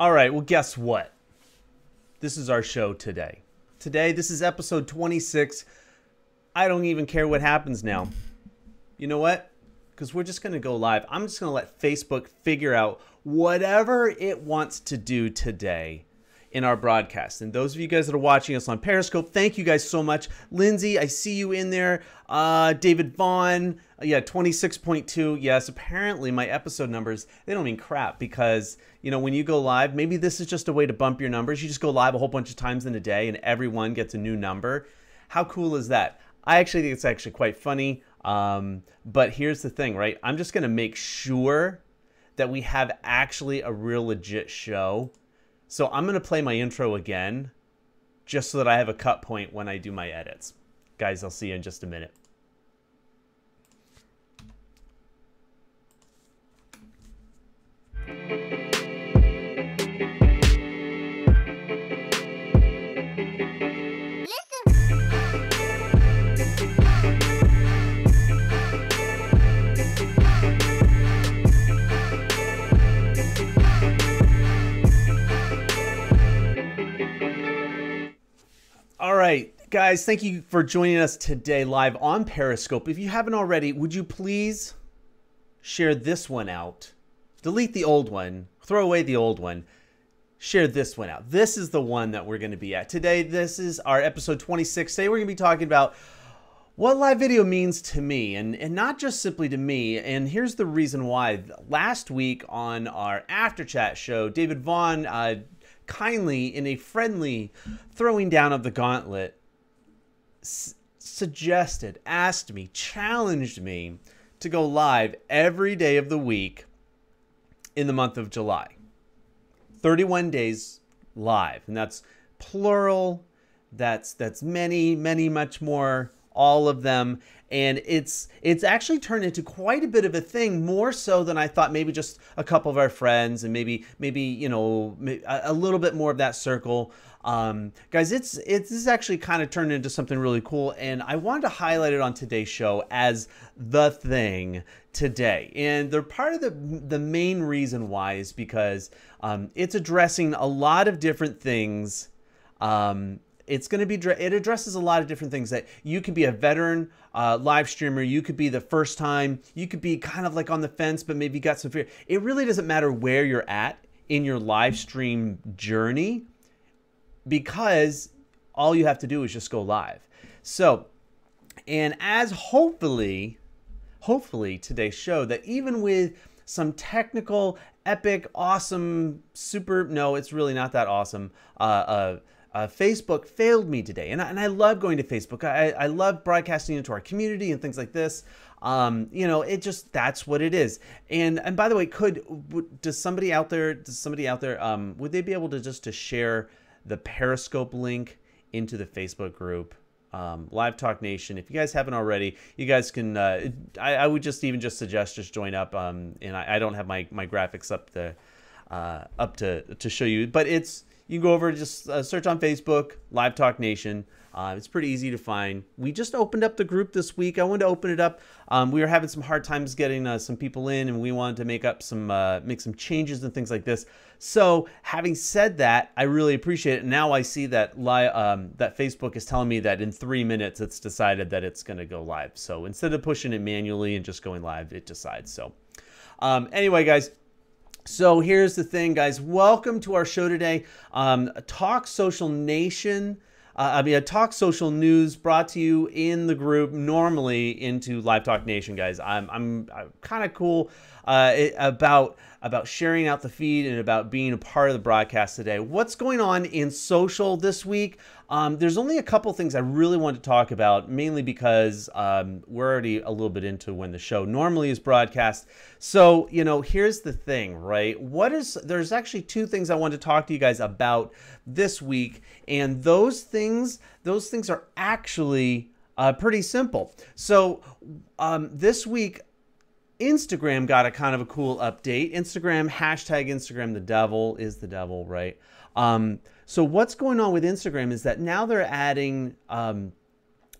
All right, well, guess what? This is our show today. Today, this is episode 26. I don't even care what happens now. You know what? Because we're just going to go live. I'm just going to let Facebook figure out whatever it wants to do today in our broadcast. And those of you guys that are watching us on Periscope, thank you guys so much. Lindsay, I see you in there. David Vaughn, yeah, 26.2. Yes, apparently my episode numbers, they don't mean crap because, you know, when you go live, maybe this is just a way to bump your numbers. You just go live a whole bunch of times in a day and everyone gets a new number. How cool is that? I actually think it's actually quite funny. But here's the thing, right? I'm just going to make sure that we have actually a real legit show. So I'm going to play my intro again, just so that I have a cut point when I do my edits. Guys, I'll see you in just a minute. All right, guys, thank you for joining us today live on Periscope. If you haven't already, would you please share this one out? Delete the old one, throw away the old one, share this one out. This is the one that we're going to be at today. This is our episode 26. Today we're going to be talking about what live video means to me, and not just simply to me. And here's the reason why. Last week on our After Chat show, David Vaughn kindly, in a friendly throwing down of the gauntlet, suggested, asked me, challenged me to go live every day of the week in the month of July. 31 days live, and that's plural. That's many, much more, all of them. And it's actually turned into quite a bit of a thing, more so than I thought. Maybe just a couple of our friends, and maybe you know, a little bit more of that circle. Guys, it's actually kind of turned into something really cool, and I wanted to highlight it on today's show as the thing today. And they're part of the main reason why is because it's addressing a lot of different things. It addresses a lot of different things. That you could be a veteran live streamer, you could be the first time, you could be kind of like on the fence, but maybe you got some fear. It really doesn't matter where you're at in your live stream journey, because all you have to do is just go live. So, and as hopefully today's show, that even with some technical, epic, awesome, super, no, it's really not that awesome, Facebook failed me today, and I love going to Facebook. I love broadcasting into our community and things like this. You know, that's what it is. And by the way, does somebody out there, would they be able to just share the Periscope link into the Facebook group, Live Talk Nation? If you guys haven't already, you guys can. I would just suggest just join up. And I don't have my graphics up to show you, but you can go over, just search on Facebook, Live Talk Nation. It's pretty easy to find. We just opened up the group this week. I wanted to open it up. We were having some hard times getting some people in, and we wanted to make some changes and things like this. So having said that, I really appreciate it. Now I see that that Facebook is telling me that in 3 minutes it's decided that it's going to go live. So instead of pushing it manually and just going live, it decides. So anyway, guys. So here's the thing, guys. Welcome to our show today. Talk Social Nation. Talk Social News brought to you in the group, normally into Live Talk Nation, guys. I'm kind of cool about sharing out the feed and about being a part of the broadcast today. What's going on in social this week? There's only a couple things I really want to talk about, mainly because we're already a little bit into when the show normally is broadcast. So, you know, here's the thing, right? There's actually two things I want to talk to you guys about this week, and those things are actually pretty simple. So this week, Instagram got a kind of a cool update. Instagram, hashtag Instagram the devil is the devil, right? So what's going on with Instagram is that now they're adding,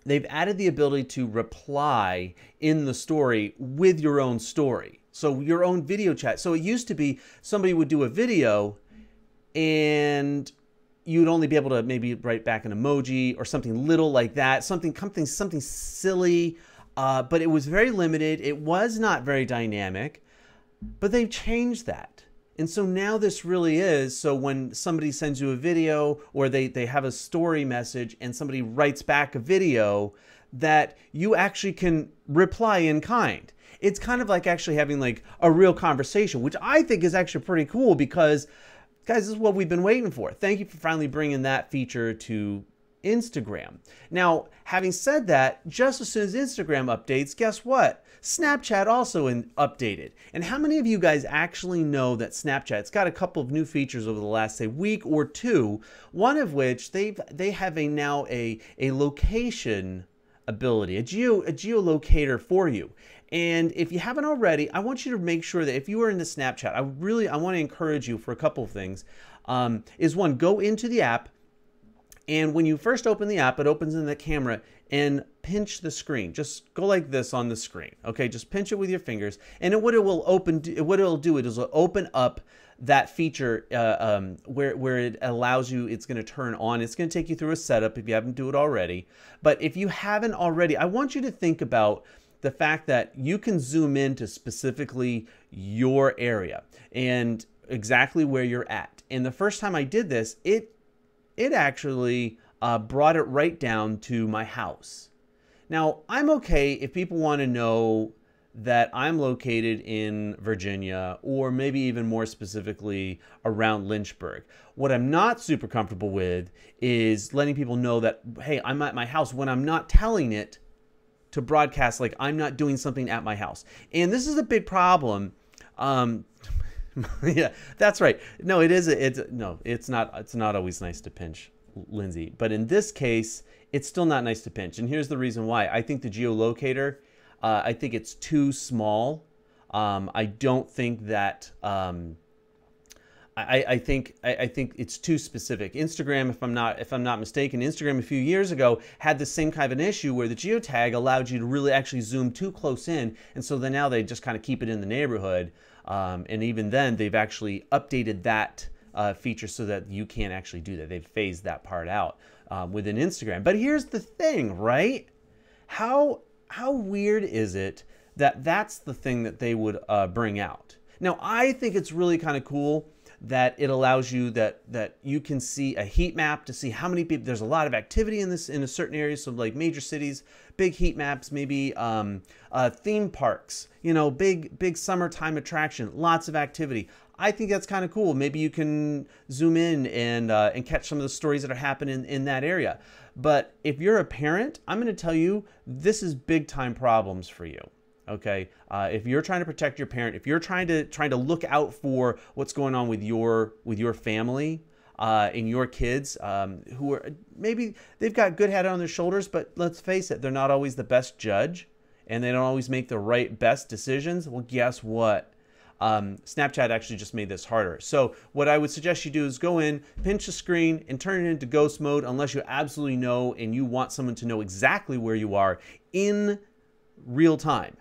they've added the ability to reply in the story with your own story. So your own video chat. So it used to be somebody would do a video and you'd only be able to maybe write back an emoji or something little like that, something silly, but it was very limited. It was not very dynamic, but they've changed that. And so now this really is, so when somebody sends you a video or they have a story message and somebody writes back a video, that you actually can reply in kind. It's kind of like actually having like a real conversation, which I think is actually pretty cool because, guys, this is what we've been waiting for. Thank you for finally bringing that feature to Instagram. Now, having said that, just as soon as Instagram updates, guess what? Snapchat also updated. And how many of you guys actually know that Snapchat's got a couple of new features over the last, say, week or two, one of which they have now a location ability, a geolocator for you. And if you haven't already, I want you to make sure that if you are into Snapchat, I want to encourage you for a couple of things. Is one, go into the app, and when you first open the app, it opens in the camera, and pinch the screen. Just go like this on the screen. Okay, just pinch it with your fingers, and what it'll do is open up that feature where it allows you, it's going to turn on. It's going to take you through a setup if you haven't do it already. But if you haven't already, I want you to think about the fact that you can zoom into specifically your area and exactly where you're at. And the first time I did this, it actually brought it right down to my house. Now, I'm okay if people want to know that I'm located in Virginia, or maybe even more specifically around Lynchburg. What I'm not super comfortable with is letting people know that, hey, I'm at my house, when I'm not telling it to broadcast like I'm not doing something at my house. And this is a big problem. Yeah, that's right. No, it's not always nice to pinch, Lindsay. But in this case, it's still not nice to pinch. And here's the reason why. I think the geolocator, I think it's too small. I don't think that, I think it's too specific. Instagram, if I'm not mistaken, Instagram a few years ago had the same kind of an issue where the geotag allowed you to really actually zoom too close in, and so then now they just kind of keep it in the neighborhood. And even then, they've actually updated that feature so that you can't actually do that. They've phased that part out within Instagram. But here's the thing, right? How weird is it that that's the thing that they would bring out? Now, I think it's really kind of cool that it allows you that you can see a heat map to see how many people, there's a lot of activity in a certain area. So like major cities, big heat maps, maybe theme parks, big summertime attraction, lots of activity. I think that's kind of cool. Maybe you can zoom in and catch some of the stories that are happening in that area. But if you're a parent, I'm going to tell you, this is big time problems for you. Okay, if you're trying to protect your parent, if you're trying to look out for what's going on with your family and your kids, who are maybe they've got good head on their shoulders, but let's face it, they're not always the best judge, and they don't always make the best decisions. Well, guess what? Snapchat actually just made this harder. So what I would suggest you do is go in, pinch the screen, and turn it into ghost mode unless you absolutely know and you want someone to know exactly where you are in real time.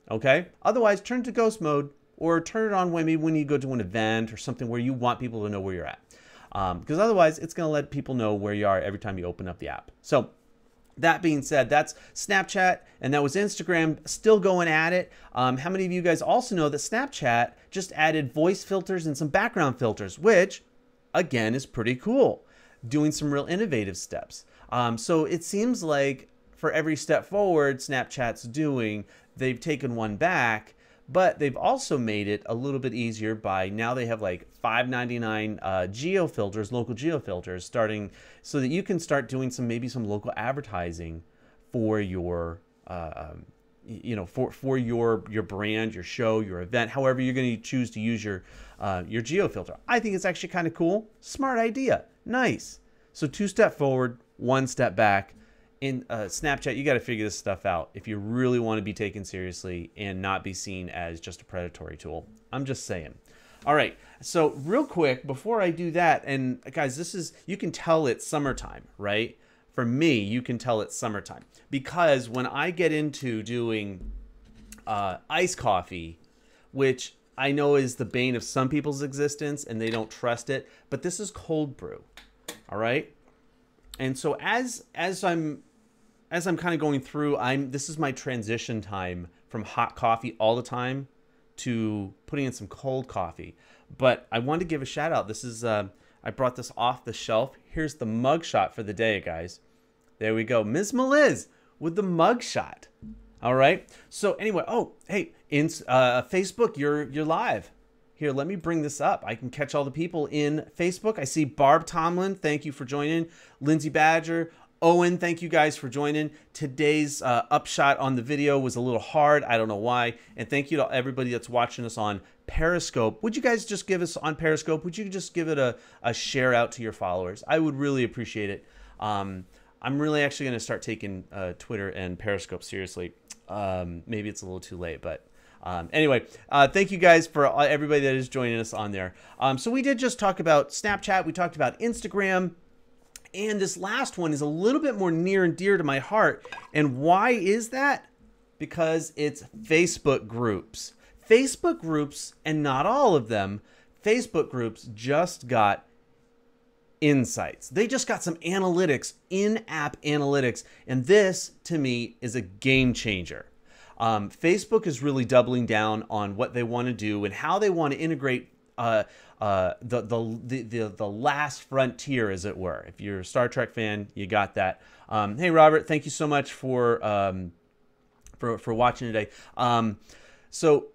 Okay? Otherwise, turn to ghost mode or turn it on maybe when you go to an event or something where you want people to know where you're at. Because otherwise, it's going to let people know where you are every time you open up the app. So that being said, that's Snapchat, and that was Instagram still going at it. How many of you guys also know that Snapchat just added voice filters and some background filters, which, again, is pretty cool. Doing some real innovative steps. So it seems like for every step forward Snapchat's doing, they've taken one back, but they've also made it a little bit easier by now they have like $5.99 geo filters, local geo filters, starting so that you can start doing maybe some local advertising for your for your brand, your show, your event, however you're going to choose to use your geo filter. I think it's actually kind of cool. Smart idea. Nice. So 2 step forward, 1 step back. In Snapchat, you got to figure this stuff out if you really want to be taken seriously and not be seen as just a predatory tool. I'm just saying. All right, so real quick, before I do that, and guys, you can tell it's summertime, right? For me, you can tell it's summertime because when I get into doing iced coffee, which I know is the bane of some people's existence and they don't trust it, but this is cold brew. All right. And so as I'm kind of going through, this is my transition time from hot coffee all the time to putting in some cold coffee. But I wanted to give a shout out. This is I brought this off the shelf. Here's the mug shot for the day, guys. There we go. Ms. Meliz with the mug shot. All right. So anyway, oh, hey, in Facebook, you're live. Here, let me bring this up. I can catch all the people in Facebook. I see Barb Tomlin. Thank you for joining. Lindsay Badger. Owen, thank you guys for joining. Today's upshot on the video was a little hard. I don't know why. And thank you to everybody that's watching us on Periscope. Would you guys just give us on Periscope? Would you just give it a share out to your followers? I would really appreciate it. I'm really actually going to start taking Twitter and Periscope seriously. Maybe it's a little too late, but anyway, thank you guys for everybody that is joining us on there. So we did just talk about Snapchat. We talked about Instagram. And this last one is a little bit more near and dear to my heart. And why is that? Because it's Facebook groups. Facebook groups, and not all of them, Facebook groups just got insights. They just got some analytics, in-app analytics. And this, to me, is a game changer. Facebook is really doubling down on what they want to do and how they want to integrate the last frontier, as it were. If you're a Star Trek fan, you got that. Hey, Robert, thank you so much for watching today. So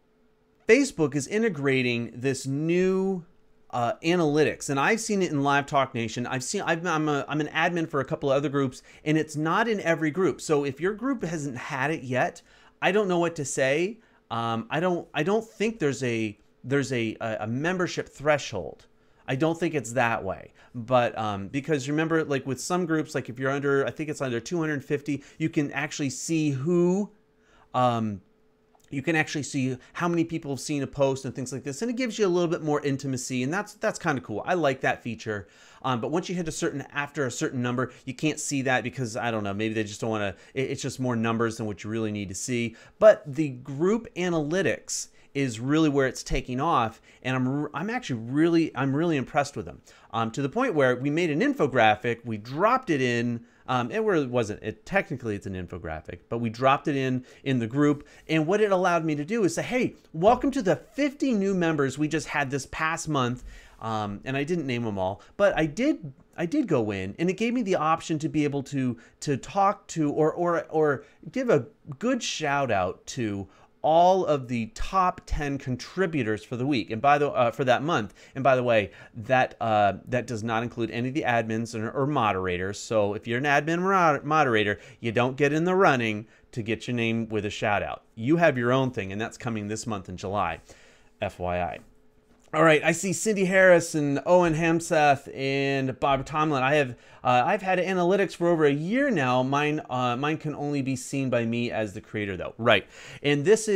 Facebook is integrating this new analytics, and I've seen it in Live Talk Nation. I'm an admin for a couple of other groups, and it's not in every group. So if your group hasn't had it yet, I don't know what to say. I don't think there's a membership threshold. I don't think it's that way. But because remember, like with some groups, like if you're under, I think it's under 250, you can actually see who, you can actually see how many people have seen a post and things like this. And it gives you a little bit more intimacy. And that's kind of cool. I like that feature. But once you hit after a certain number, you can't see that because, I don't know, maybe they just don't want to, it's just more numbers than what you really need to see. But the group analytics is really where it's taking off, and I'm really impressed with them, to the point where we made an infographic, we dropped it in, technically it's an infographic, but we dropped it in the group, and what it allowed me to do is say, hey, welcome to the 50 new members we just had this past month, and I didn't name them all, but I did go in, and it gave me the option to be able to talk to or give a good shout out to all of the top 10 contributors for the week, and for that month. And by the way, that does not include any of the admins or moderators. So if you're an admin or moderator, you don't get in the running to get your name with a shout out. You have your own thing, and that's coming this month in July, FYI. All right, I see Cindy Harris and Owen Hemseth and Bob Tomlin. I've had analytics for over a year now. Mine can only be seen by me as the creator, though. Right, and this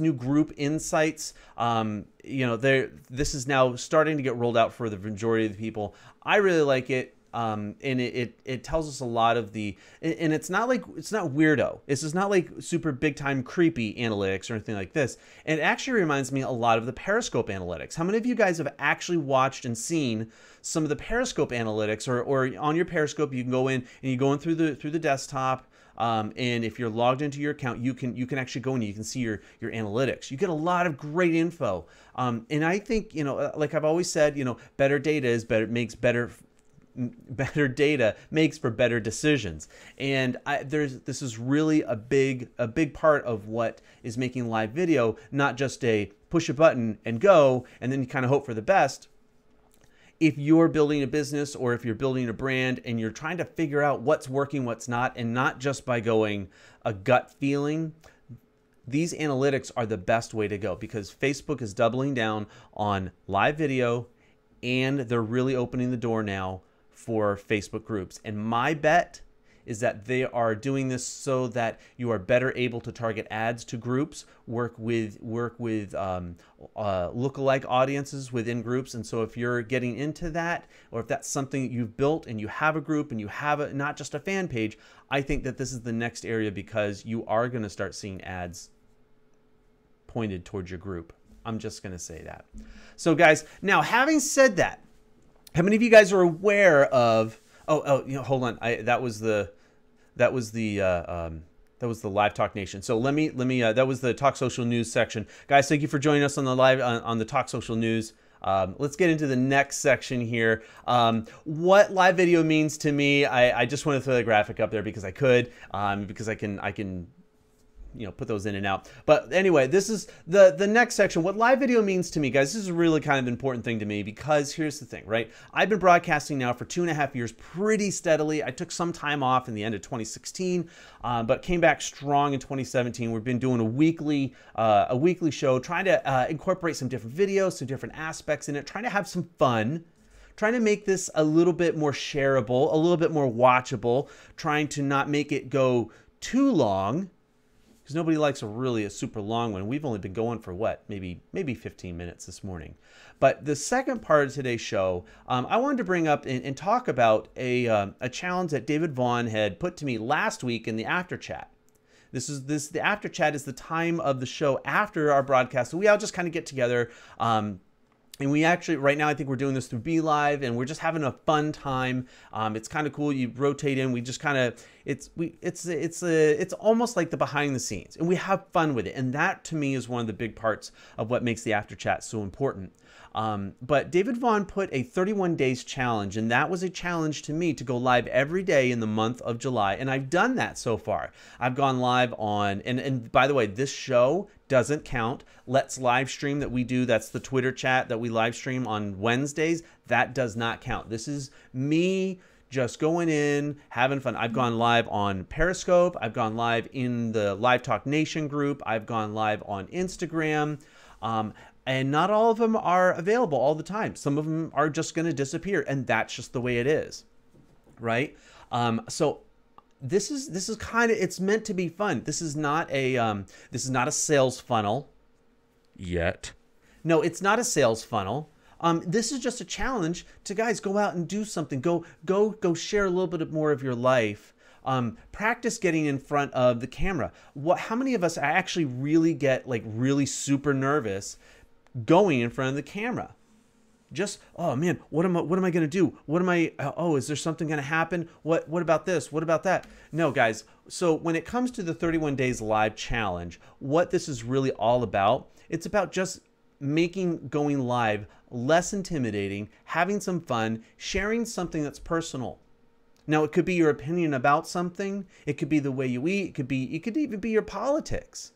new group insights. This is now starting to get rolled out for the majority of the people. I really like it. And it tells us a lot of and it's not weirdo. This is not like super big time creepy analytics or anything like this. And it actually reminds me a lot of the Periscope analytics. How many of you guys have actually watched and seen some of the Periscope analytics, or on your Periscope, you can go in and you go in through the desktop. And if you're logged into your account, you can actually go in and you can see your analytics. You get a lot of great info. And I think, like I've always said, better data better data makes for better decisions, and this is really a big part of what is making live video not just a push a button and go and then you kind of hope for the best. If you're building a business or if you're building a brand and you're trying to figure out what's working, what's not, and not just by going a gut feeling, these analytics are the best way to go, because Facebook is doubling down on live video, and they're really opening the door now for Facebook groups. And my bet is that they are doing this so that you are better able to target ads to groups, work with lookalike audiences within groups. And so if you're getting into that, or if that's something that you've built and you have a group and you have not just a fan page, I think that this is the next area, because you are going to start seeing ads pointed towards your group. I'm just going to say that. So guys, now having said that, how many of you guys are aware of, hold on. That was the Live Talk Nation. So let me that was the Talk Social News section. Guys, thank you for joining us on the live, on the Talk Social News. Let's get into the next section here. What live video means to me. I just want to throw the graphic up there because I could, because I can put those in and out. But anyway, this is the next section. What live video means to me, guys, this is a really kind of important thing to me, because here's the thing, right? I've been broadcasting now for 2.5 years pretty steadily. I took some time off in the end of 2016, but came back strong in 2017. We've been doing a weekly show, trying to incorporate some different videos, some different aspects in it, trying to have some fun, trying to make this a little bit more shareable, a little bit more watchable, trying to not make it go too long, because nobody likes a super long one. We've only been going for what, maybe 15 minutes this morning. But the second part of today's show, I wanted to bring up and talk about a challenge that David Vaughn had put to me last week in the after chat. The after chat is the time of the show after our broadcast. So we all just kind of get together. And we actually, right now, I think we're doing this through BeLive, and we're just having a fun time. It's kind of cool. You rotate in. We just kind of, it's almost like the behind the scenes, and we have fun with it. And that, to me, is one of the big parts of what makes the after chat so important. But David Vaughn put a 31 days challenge, and that was a challenge to me to go live every day in the month of July. And I've done that so far. I've gone live on, and by the way, this show doesn't count. Let's live stream that we do. That's the Twitter chat that we live stream on Wednesdays. That does not count. This is me just going in, having fun. I've gone live on Periscope. I've gone live in the Live Talk Nation group. I've gone live on Instagram. And not all of them are available all the time. Some of them are just going to disappear, and that's just the way it is, right? So this is kind of, it's meant to be fun. This is not a sales funnel yet. No, it's not a sales funnel. This is just a challenge to, guys, go out and do something. Go share a little bit more of your life. Practice getting in front of the camera. How many of us actually really get really super nervous going in front of the camera? Just, oh man, what am I going to do? Is there something going to happen? What about this? What about that? No, guys. So when it comes to the 31 days live challenge, what this is really all about, it's about just making going live less intimidating, having some fun, sharing something that's personal. Now, it could be your opinion about something. It could be the way you eat. It could even be your politics.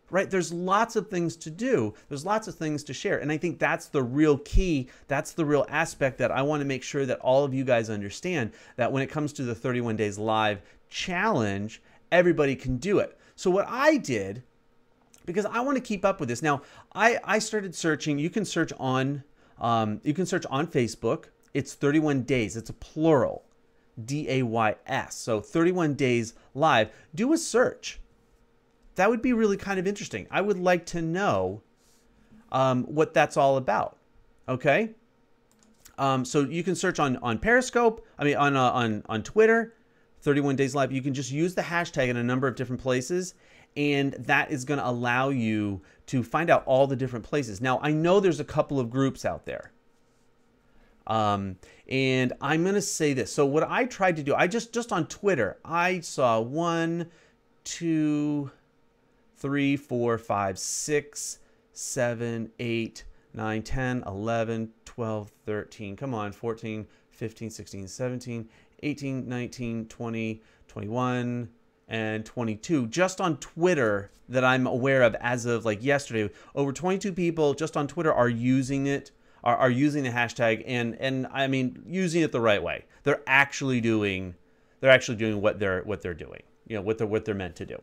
Right? There's lots of things to do. There's lots of things to share. And I think that's the real key. That's the real aspect that I want to make sure that all of you guys understand, that when it comes to the 31 days live challenge, everybody can do it. So what I did, because I want to keep up with this. Now, I started searching. You can search on Facebook. It's 31 days. It's a plural, DAYS. So 31 days live. Do a search. That would be really kind of interesting. I would like to know what that's all about. Okay. So you can search on Periscope. I mean, on Twitter, 31 days live. You can just use the hashtag in a number of different places, and that is going to allow you to find out all the different places. Now, I know there's a couple of groups out there. And I'm going to say this. So what I tried to do, I just on Twitter, I saw 1, 2, 3, 4, 5, 6, 7, 8, 9, 10, 11, 12, 13. Come on, 14, 15, 16, 17, 18, 19, 20, 21, and 22. Just on Twitter that I'm aware of as of yesterday, over 22 people just on Twitter are using it, are using the hashtag, and I mean using it the right way. They're actually doing what they're doing. What they're meant to do.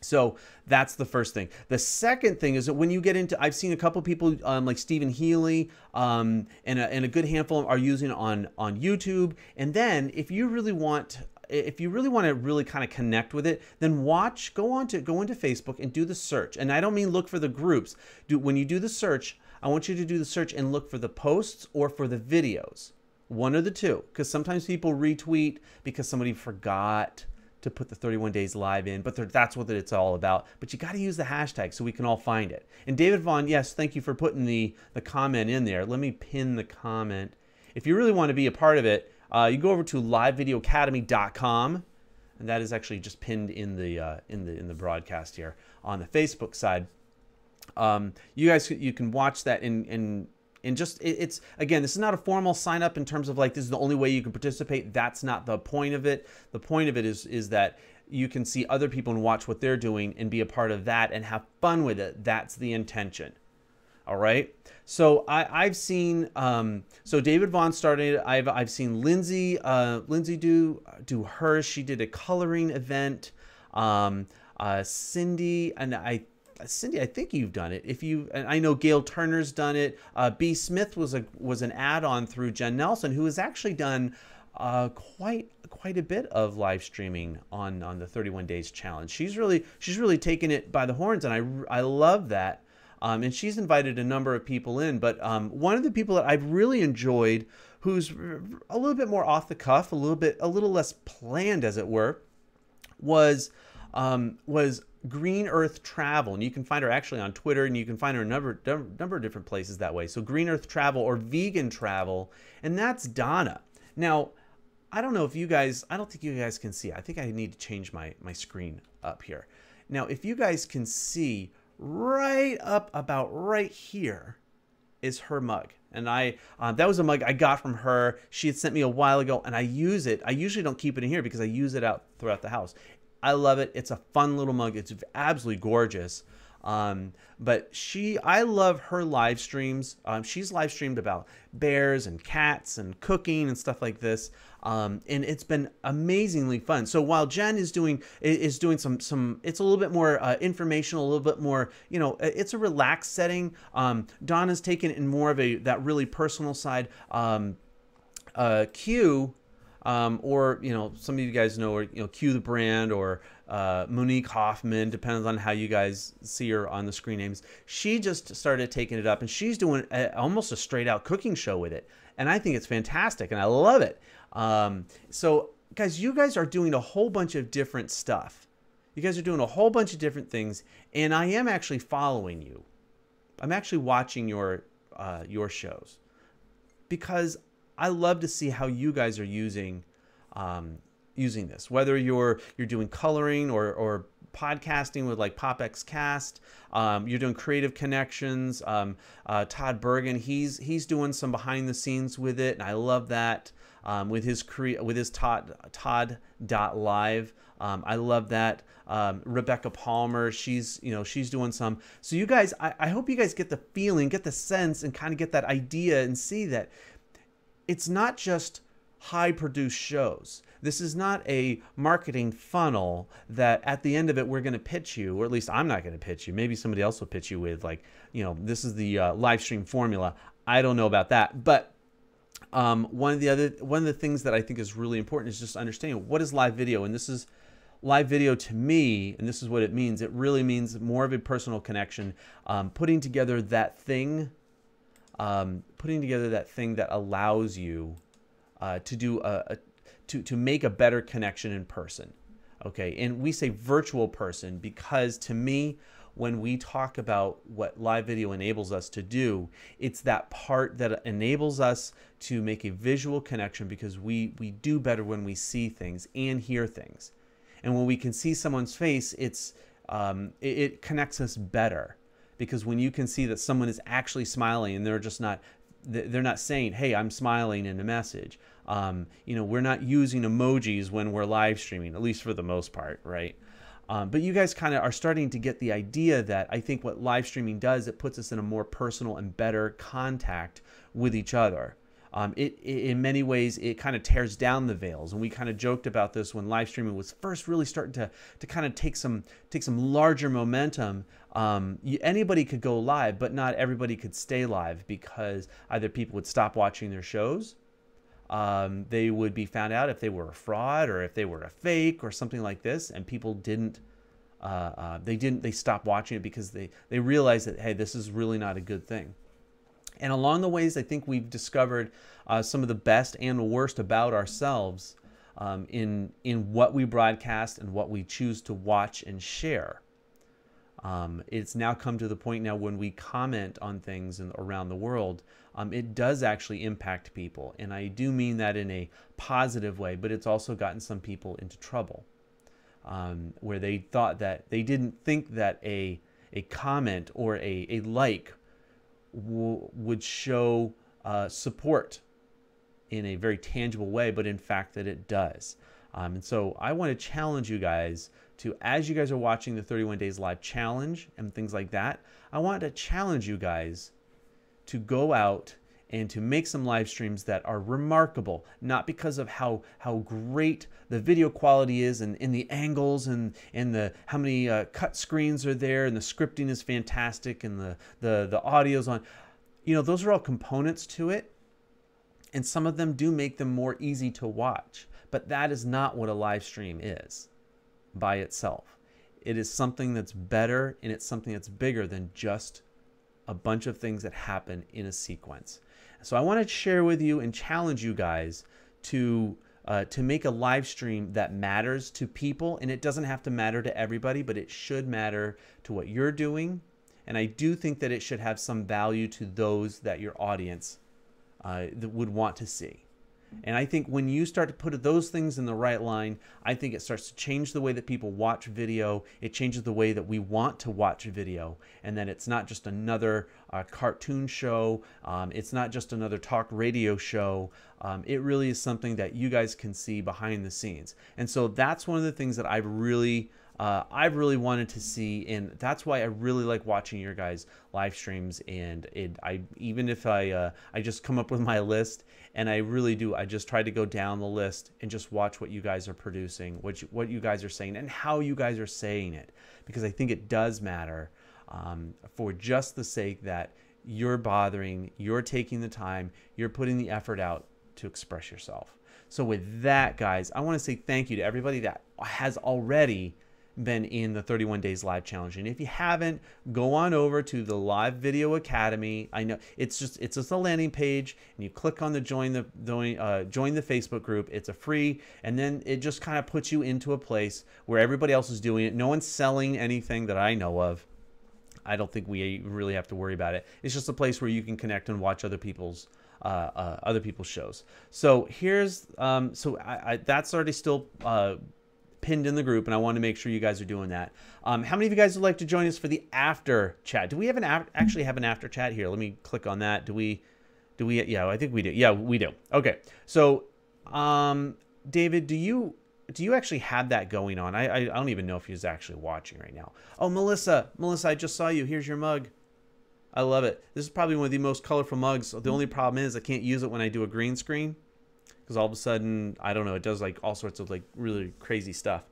So that's the first thing. The second thing is that when you get into, I've seen a couple people like Stephen Healy and a good handful are using it on YouTube. And then if you really want to really kind of connect with it, then go into Facebook and do the search. And I don't mean look for the groups. When you do the search, I want you to do the search and look for the posts or for the videos. One or the two, because sometimes people retweet because somebody forgot to put the 31 days live in, but that's what it's all about. But you got to use the hashtag so we can all find it. And David Vaughn, yes, thank you for putting the comment in there. Let me pin the comment. If you really want to be a part of it, you go over to livevideoacademy.com, and that is actually just pinned in the broadcast here on the Facebook side. You can watch that and just it's again, this is not a formal sign up in terms of like this is the only way you can participate. That's not the point of it. The point of it is that you can see other people and watch what they're doing and be a part of that and have fun with it. That's the intention. All right. So I've seen so David Vaughn started. I've seen Lindsay do hers. She did a coloring event. Cindy Cindy, I think you've done it. And I know Gail Turner's done it. B. Smith was an add-on through Jen Nelson, who has actually done quite a bit of live streaming on the 31 Days Challenge. She's really taken it by the horns, and I love that. And she's invited a number of people in. But one of the people that I've really enjoyed, who's a little bit more off the cuff, a little less planned, as it were, was Green Earth Travel, and you can find her actually on Twitter, and you can find her a number of different places that way. So Green Earth Travel or Vegan Travel, and that's Donna. Now, I don't know if you guys, I don't think you guys can see. I think I need to change my screen up here. Now, if you guys can see, right up about right here is her mug. And that was a mug I got from her. She had sent me a while ago, and I use it. I usually don't keep it in here because I use it out throughout the house. I love it. It's a fun little mug. It's absolutely gorgeous. But I love her live streams. She's live streamed about bears and cats and cooking and stuff like this. And it's been amazingly fun. So while Jen is doing some, it's a little bit more informational, a little bit more, it's a relaxed setting. Donna's taken it in more of that really personal side. Q, or some of you guys know, or Q the brand, or Monique Hoffman, depends on how you guys see her on the screen names. She just started taking it up, and she's doing almost a straight out cooking show with it, and I think it's fantastic, and I love it. So guys, you guys are doing a whole bunch of different stuff. You guys are doing a whole bunch of different things, and I am actually following you. I'm actually watching your shows, because I love to see how you guys are using this. Whether you're doing coloring or podcasting with like PopXCast, you're doing Creative Connections. Todd Bergen, he's doing some behind the scenes with it, and I love that. With his Todd.live, I love that. Rebecca Palmer, she's doing some. So you guys, I hope you guys get the feeling, get the sense, and kind of get that idea and see that it's not just high produced shows. This is not a marketing funnel that at the end of it we're going to pitch you, or at least I'm not going to pitch you. Maybe somebody else will pitch you with like, this is the live stream formula. I don't know about that, but one of the things that I think is really important is just understanding what is live video, and this is live video to me, and this is what it means. It really means more of a personal connection, putting together that thing that allows you to make a better connection in person. Okay, and we say virtual person because to me, when we talk about what live video enables us to do, it's that part that enables us to make a visual connection, because we do better when we see things and hear things. And when we can see someone's face, it connects us better, because when you can see that someone is actually smiling and they're not saying, hey, I'm smiling in a message. We're not using emojis when we're live streaming, at least for the most part, right? But you guys kind of are starting to get the idea that I think what live streaming does, it puts us in a more personal and better contact with each other. In many ways, it kind of tears down the veils. And we kind of joked about this when live streaming was first really starting to kind of take some larger momentum. Anybody could go live, but not everybody could stay live, because either people would stop watching their shows, they would be found out if they were a fraud or if they were a fake or something like this, and people they stopped watching it because they realized that, hey, this is really not a good thing. And along the ways, I think we've discovered some of the best and worst about ourselves. in what we broadcast and what we choose to watch and share. It's now come to the point now when we comment on things around the world, it does actually impact people. And I do mean that in a positive way, but it's also gotten some people into trouble where they thought that they didn't think that a comment or a like would show support in a very tangible way, but in fact that it does. And so I want to challenge you guys to, as you guys are watching the 31 Days Live Challenge and things like that, I want to challenge you guys to go out and to make some live streams that are remarkable, not because of how great the video quality is and the angles and the how many cut screens are there and the scripting is fantastic and the audio's on. You know, those are all components to it, and some of them do make them more easy to watch, but that is not what a live stream is by itself. It is something that's better, and it's something that's bigger than just a bunch of things that happen in a sequence. So I want to share with you and challenge you guys to make a live stream that matters to people, and it doesn't have to matter to everybody, but it should matter to what you're doing. And I do think that it should have some value to those that your audience that would want to see. And I think when you start to put those things in the right line, I think it starts to change the way that people watch video. It changes the way that we want to watch video. And then it's not just another cartoon show. It's not just another talk radio show. It really is something that you guys can see behind the scenes. And so that's one of the things that I've really wanted to see, and that's why I really like watching your guys' live streams. And even if I just come up with my list, and I really do, I just try to go down the list and just watch what you guys are producing, what you guys are saying, and how you guys are saying it, because I think it does matter for just the sake that you're bothering, you're taking the time, you're putting the effort out to express yourself. So with that, guys, I want to say thank you to everybody that has already been in the 31 Days Live Challenge. And if you haven't, go on over to the Live Video Academy. I know it's just a landing page, and you click on the join the Facebook group. It's a free, and then it just kind of puts you into a place where everybody else is doing it. No one's selling anything that I know of. I don't think we really have to worry about it. It's just a place where you can connect and watch other people's shows. So here's that's already still pinned in the group, and I want to make sure you guys are doing that. How many of you guys would like to join us for the after chat? Do we have actually have an after chat here? Let me click on that. Do we? Yeah, I think we do. Yeah, we do. Okay. So, David, do you actually have that going on? I don't even know if he's actually watching right now. Oh, Melissa, I just saw you. Here's your mug. I love it. This is probably one of the most colorful mugs. The only problem is I can't use it when I do a green screen, because all of a sudden, I don't know, it does like all sorts of like really crazy stuff.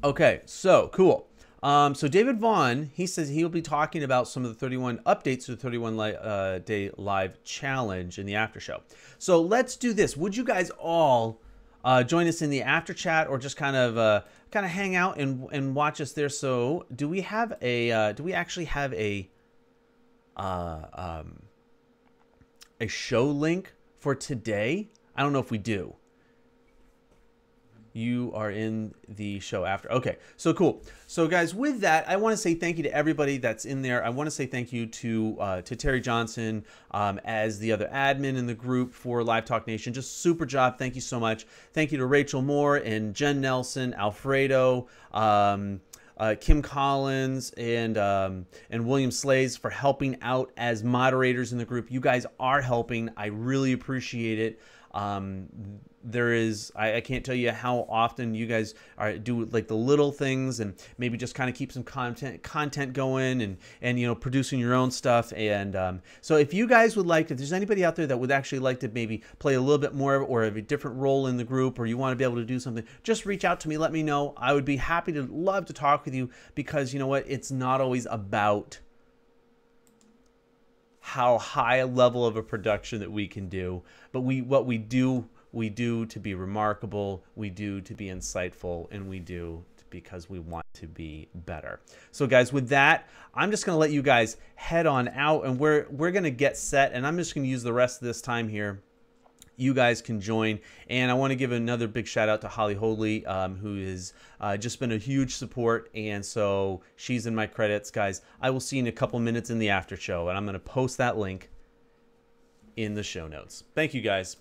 Okay, so cool. So David Vaughn, he says he'll be talking about some of the 31 updates to the 31 Day Live Challenge in the after show. So let's do this. Would you guys all join us in the after chat, or just kind of hang out and watch us there? So do we have a do we actually have a show link for today? I don't know if we do. You are in the show after. Okay, so cool. So guys, with that, I want to say thank you to everybody that's in there. I want to say thank you to Terry Johnson as the other admin in the group for Live Talk Nation. Just super job. Thank you so much. Thank you to Rachel Moore and Jen Nelson, Alfredo, Kim Collins, and William Slays for helping out as moderators in the group. You guys are helping. I really appreciate it. There is, I can't tell you how often you guys do like the little things, and maybe just kind of keep some content going, and you know, producing your own stuff. And so if you guys would like, if there's anybody out there that would actually like to maybe play a little bit more or have a different role in the group, or you want to be able to do something, just reach out to me, let me know. I would be happy to love to talk with you, because you know what, it's not always about how high a level of a production that we can do, but what we do to be remarkable, we do to be insightful, and we do because we want to be better. So guys, with that, I'm just going to let you guys head on out, and we're going to get set, and I'm just going to use the rest of this time here you guys can join. And I want to give another big shout out to Holly Hoadley, who has just been a huge support. And so she's in my credits, guys. I will see you in a couple minutes in the after show, and I'm going to post that link in the show notes. Thank you, guys.